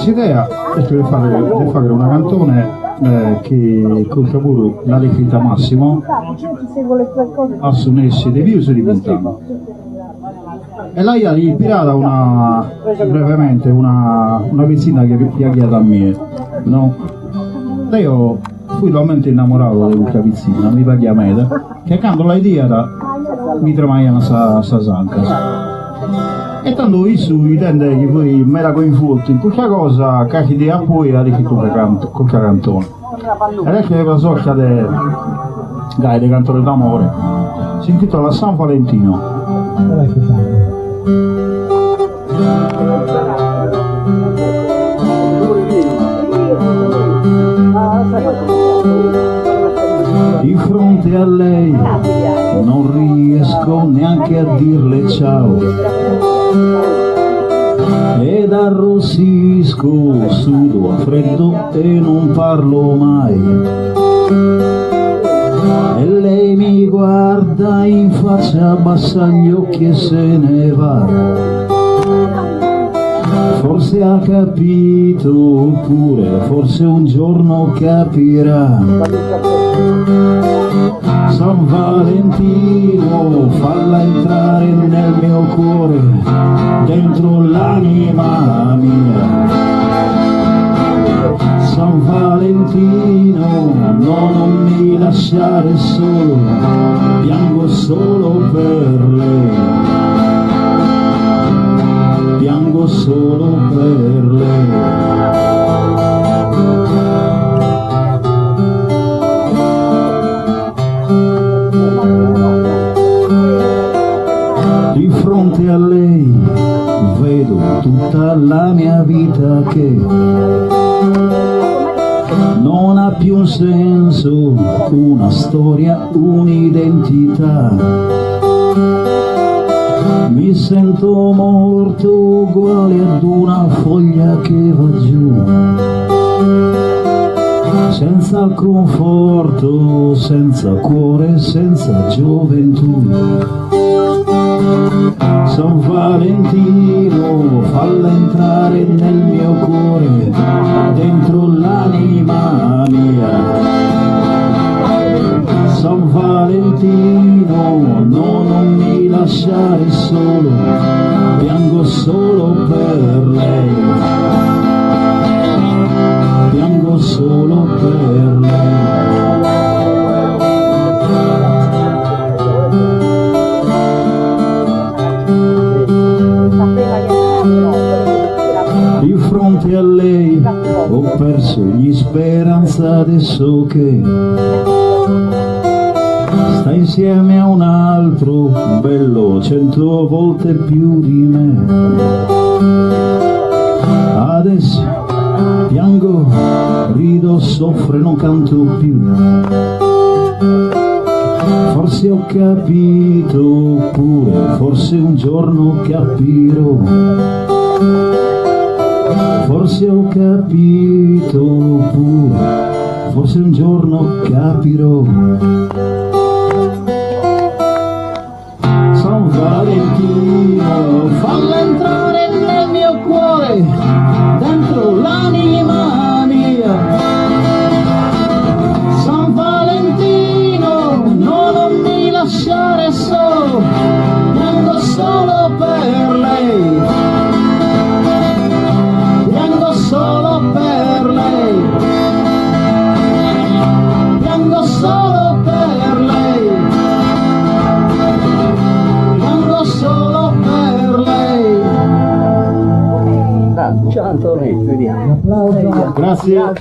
L'idea è di fare una canzone che contribuisce la liquidità massimo a suonessi di più di Montano. E lei ha ispirata brevemente una vicina che ha chiamato a me, no? Io fui talmente innamorato di questa vicina, mi paghi a me, che quando l'hai detta mi tremaiano sa sanca. E tanto visto intende che poi mi era coinvolto in qualche cosa che idea poi ha detto con cantone. Ed è che la sorta di cantone d'amore si intitola San Valentino. Di fronte a lei non riesco neanche a dirle ciao ed arrossisco, sudo a freddo e non parlo mai. E lei mi guarda in faccia, abbassa gli occhi e se ne va. Forse ha capito, oppure forse un giorno capirà. San Valentino, falla entrare nel mio cuore, dentro l'anima mia. San Valentino, no, non mi lasciare solo, piango solo per lei, piango solo per lei. Di fronte a lei vedo tutta la mia vita che non ha più un senso, una storia, un'identità. Mi sento morto uguale ad una foglia che va giù, senza conforto, senza cuore, senza gioventù. San Valentino, falla entrare nel mio cuore, dentro l'anima mia. San Valentino, no, non mi lasciare solo, piango solo per lei, piango solo per lei. Di fronte a lei ho perso ogni speranza, adesso che sta insieme a un altro bello 100 volte più di me. Adesso piango, rido, soffro e non canto più. Forse ho capito, oppure forse un giorno capirò. Forse ho capito, oppure forse un giorno capirò. San Valentino, falla entrare nel mio cuore, dentro l'anima mia. San Valentino, no, non mi lasciare solo, piango solo per lei, piango solo per lei, piango solo per lei, piango solo per lei. Ciao Antonio, vediamo. Grazie.